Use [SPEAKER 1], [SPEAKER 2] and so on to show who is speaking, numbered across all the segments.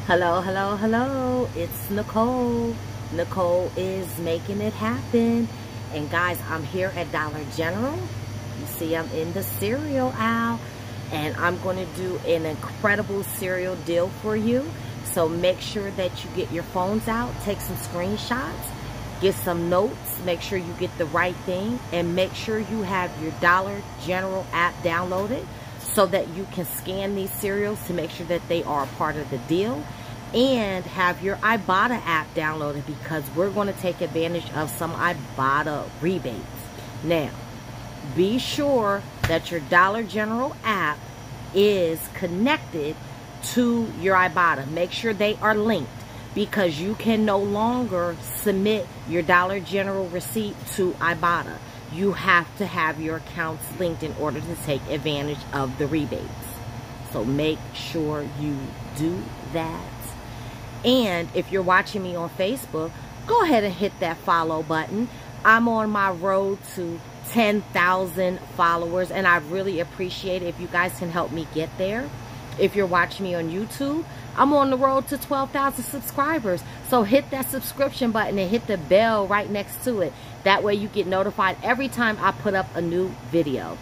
[SPEAKER 1] Hello, hello, hello. It's Nicole. Nicole is making it happen. And guys, I'm here at Dollar General. You see I'm in the cereal aisle. And I'm going to do an incredible cereal deal for you. So make sure that you get your phones out. Take some screenshots. Get some notes. Make sure you get the right thing. And make sure you have your Dollar General app downloaded, so that you can scan these cereals to make sure that they are a part of the deal, and have your Ibotta app downloaded, because we're going to take advantage of some Ibotta rebates. Now, be sure that your Dollar General app is connected to your Ibotta. Make sure they are linked, because you can no longer submit your Dollar General receipt to Ibotta. You have to have your accounts linked in order to take advantage of the rebates. So make sure you do that. And if you're watching me on Facebook, go ahead and hit that follow button. I'm on my road to 10,000 followers, and I really appreciate it if you guys can help me get there. If you're watching me on YouTube, I'm on the road to 12,000 subscribers. So hit that subscription button and hit the bell right next to it. That way you get notified every time I put up a new video.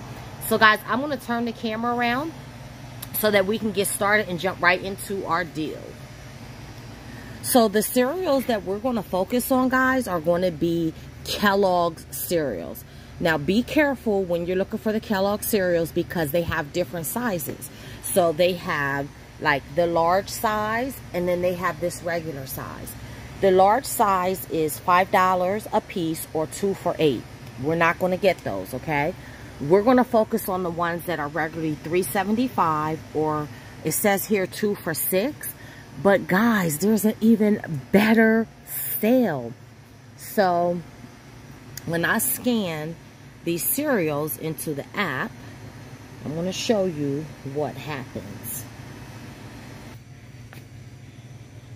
[SPEAKER 1] So guys, I'm going to turn the camera around so that we can get started and jump right into our deal. So the cereals that we're going to focus on, guys, are going to be Kellogg's cereals. Now be careful when you're looking for the Kellogg cereals, because they have different sizes. So they have like the large size, and then they have this regular size. The large size is $5 a piece, or 2 for $8. We're not going to get those, okay? We're going to focus on the ones that are regularly $3.75, or it says here 2 for $6. But guys, there's an even better sale. So when I scan these cereals into the app, I'm going to show you what happens.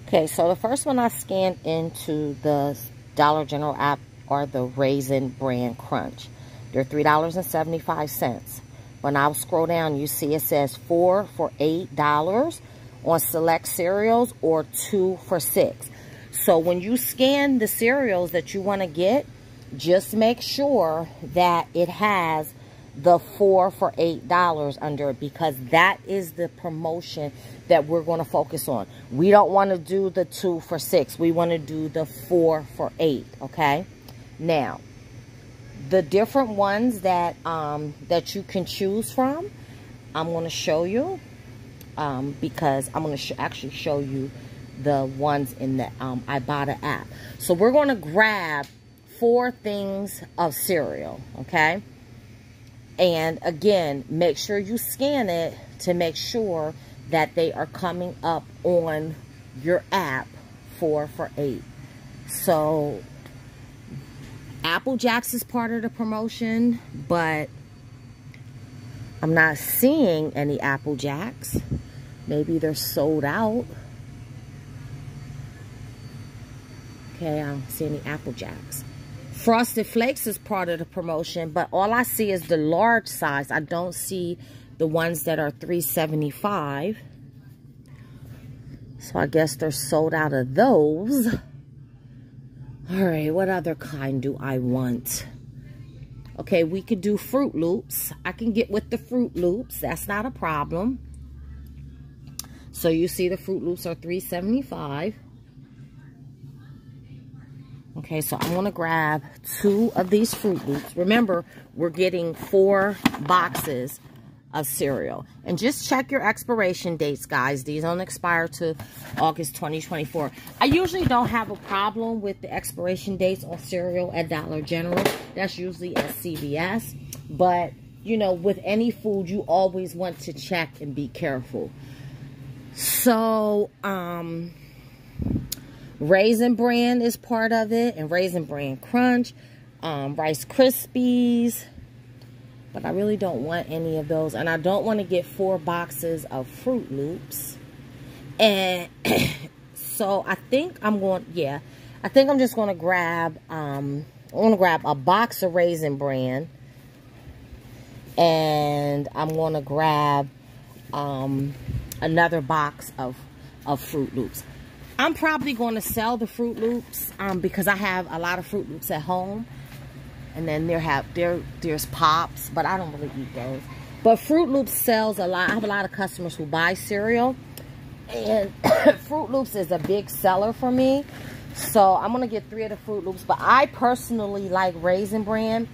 [SPEAKER 1] Okay, so the first one I scanned into the Dollar General app are the Raisin Bran Crunch. They're $3.75. When I scroll down, you see it says 4 for $8 on select cereals, or 2 for $6. So when you scan the cereals that you want to get, just make sure that it has the 4 for $8 under it, because that is the promotion that we're going to focus on. We don't want to do the 2 for $6. We want to do the 4 for $8. Okay. Now, the different ones that that you can choose from, I'm going to show you, because I'm going to actually show you the ones in the Ibotta app. So we're going to grab 4 things of cereal. Okay. And again, make sure you scan it to make sure that they are coming up on your app 4 for $8. So Apple Jacks is part of the promotion, but I'm not seeing any Apple Jacks. Maybe they're sold out. Okay, I don't see any Apple Jacks. Frosted Flakes is part of the promotion, but all I see is the large size. I don't see the ones that are $3.75. So I guess they're sold out of those. All right, what other kind do I want? Okay, we could do Fruit Loops. I can get with the Fruit Loops. That's not a problem. So you see the Fruit Loops are $3.75. Okay, so I'm going to grab 2 of these Fruit Loops. Remember, we're getting 4 boxes of cereal. And just check your expiration dates, guys. These don't expire to August 2024. I usually don't have a problem with the expiration dates on cereal at Dollar General. That's usually at CVS. But, you know, with any food, you always want to check and be careful. So, Raisin Bran is part of it, and Raisin Bran Crunch, Rice Krispies, but I really don't want any of those, and I don't want to get 4 boxes of Fruit Loops. And so I think I'm going, yeah, I think I'm just going to grab, I'm going to grab a box of Raisin Bran, and I'm going to grab another box of of Fruit Loops. I'm probably going to sell the Fruit Loops because I have a lot of Fruit Loops at home. And then there's Pops, but I don't really eat those. But Fruit Loops sells a lot. I have a lot of customers who buy cereal. And Fruit Loops is a big seller for me. So I'm going to get 3 of the Fruit Loops. But I personally like Raisin Bran.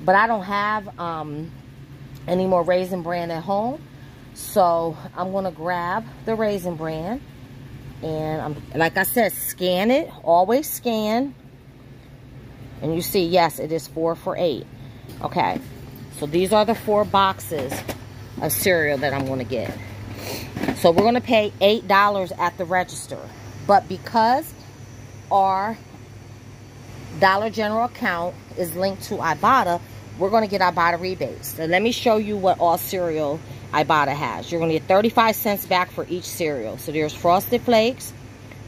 [SPEAKER 1] But I don't have any more Raisin Bran at home. So I'm going to grab the Raisin Bran. And like I said, scan it. Always scan. And you see, yes, it is 4 for $8. Okay. So these are the 4 boxes of cereal that I'm going to get. So we're going to pay $8 at the register. But because our Dollar General account is linked to Ibotta, we're going to get Ibotta rebates. So let me show you what all cereal Ibotta has. You're going to get 35 cents back for each cereal. So there's Frosted Flakes,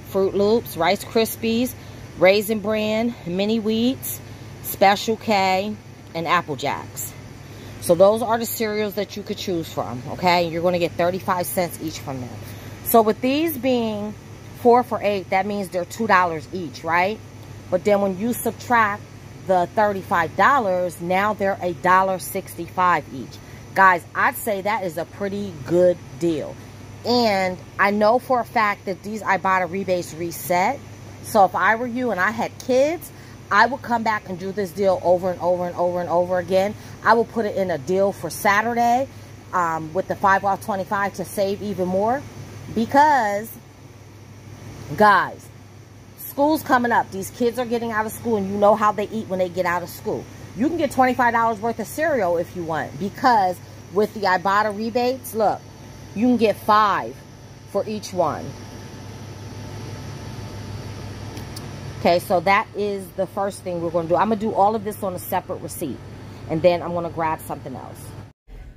[SPEAKER 1] Fruit Loops, Rice Krispies, Raisin Bran, Mini Wheats, Special K, and Apple Jacks. So those are the cereals that you could choose from, okay? You're going to get 35 cents each from them. So with these being 4 for $8, that means they're $2 each, right? But then when you subtract the $35, now they're $1.65 each. Guys, I'd say that is a pretty good deal. And I know for a fact that these Ibotta rebates reset. So if I were you and I had kids, I would come back and do this deal over and over and over and over again. I will put it in a deal for Saturday with the 5 off 25 to save even more. Because, guys, school's coming up. These kids are getting out of school, and you know how they eat when they get out of school. You can get $25 worth of cereal if you want. Because with the Ibotta rebates, look, you can get 5 for each one. Okay, so that is the first thing we're going to do. I'm going to do all of this on a separate receipt. And then I'm going to grab something else.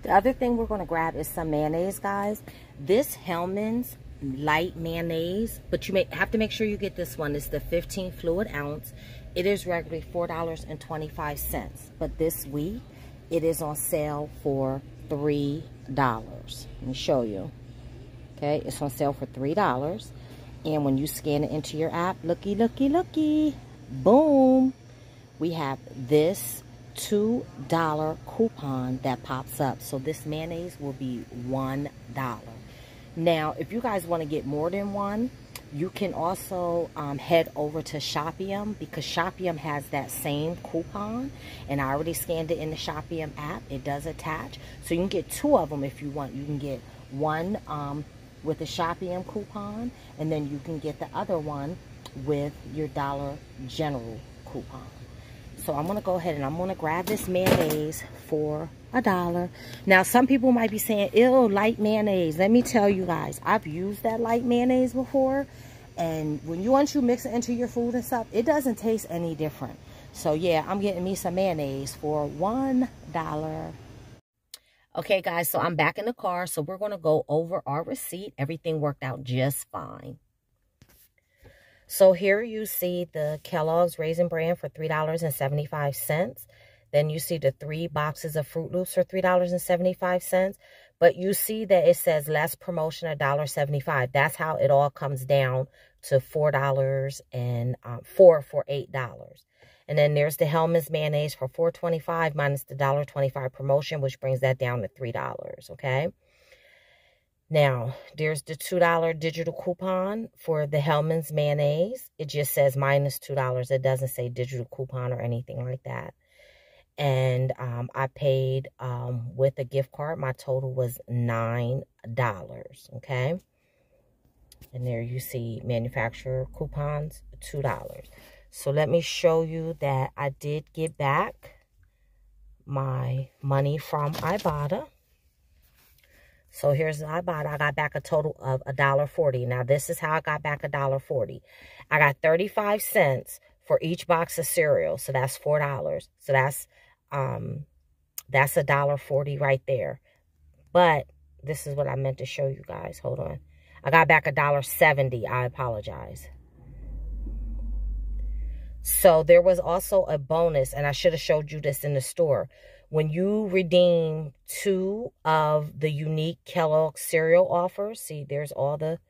[SPEAKER 1] The other thing we're going to grab is some mayonnaise, guys. This Hellmann's light mayonnaise. But you have to make sure you get this one. It's the 15 fluid ounce. It is regularly $4.25. But this week, it is on sale for $3. Let me show you. Okay, it's on sale for $3. And when you scan it into your app, looky, looky, looky, boom, we have this $2 coupon that pops up. So this mayonnaise will be $1. Now, if you guys want to get more than one, you can also head over to Shopium, because Shopium has that same coupon. And I already scanned it in the Shopium app. It does attach. So you can get 2 of them if you want. You can get one with the Shopium coupon, and then you can get the other one with your Dollar General coupon. So I'm going to go ahead and I'm going to grab this mayonnaise for $1. Now, some people might be saying, ew, light mayonnaise. Let me tell you guys, I've used that light mayonnaise before, and once you mix it into your food and stuff, it doesn't taste any different. So yeah, I'm getting me some mayonnaise for $1. Okay, guys, so I'm back in the car, so we're going to go over our receipt. Everything worked out just fine. So here you see the Kellogg's Raisin Bran for $3.75. Then you see the 3 boxes of Fruit Loops for $3.75. But you see that it says less promotion, $1.75. That's how it all comes down to $4 and $4 for $8. And then there's the Hellmann's mayonnaise for $4.25 minus the $1.25 promotion, which brings that down to $3, okay? Now, there's the $2 digital coupon for the Hellmann's mayonnaise. It just says minus $2. It doesn't say digital coupon or anything like that. And I paid with a gift card. My total was $9, okay? And there you see manufacturer coupons, $2. So let me show you that I did get back my money from Ibotta. So here's Ibotta. I got back a total of $1.40. Now this is how I got back $1.40. I got 35 cents for each box of cereal. So that's $4. So that's $1.40 right there. But this is what I meant to show you guys. Hold on. I got back $1.70. I apologize. So there was also a bonus, and I should have showed you this in the store. When you redeem 2 of the unique Kellogg cereal offers, see, there's all the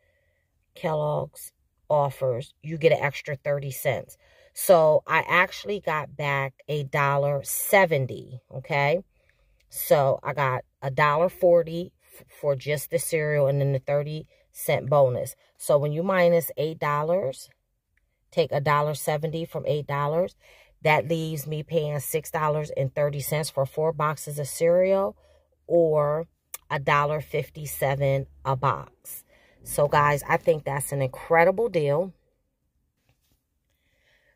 [SPEAKER 1] Kellogg's offers, you get an extra 30 cents. So I actually got back $1.70, okay? So I got $1.40 for just the cereal and then the 30-cent bonus. So when you minus $8, take $1.70 from $8, that leaves me paying $6.30 for 4 boxes of cereal, or $1.57 a box. So guys, I think that's an incredible deal.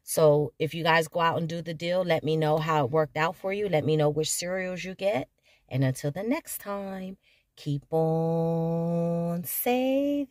[SPEAKER 1] So if you guys go out and do the deal, let me know how it worked out for you. Let me know which cereals you get. And until the next time, keep on saving.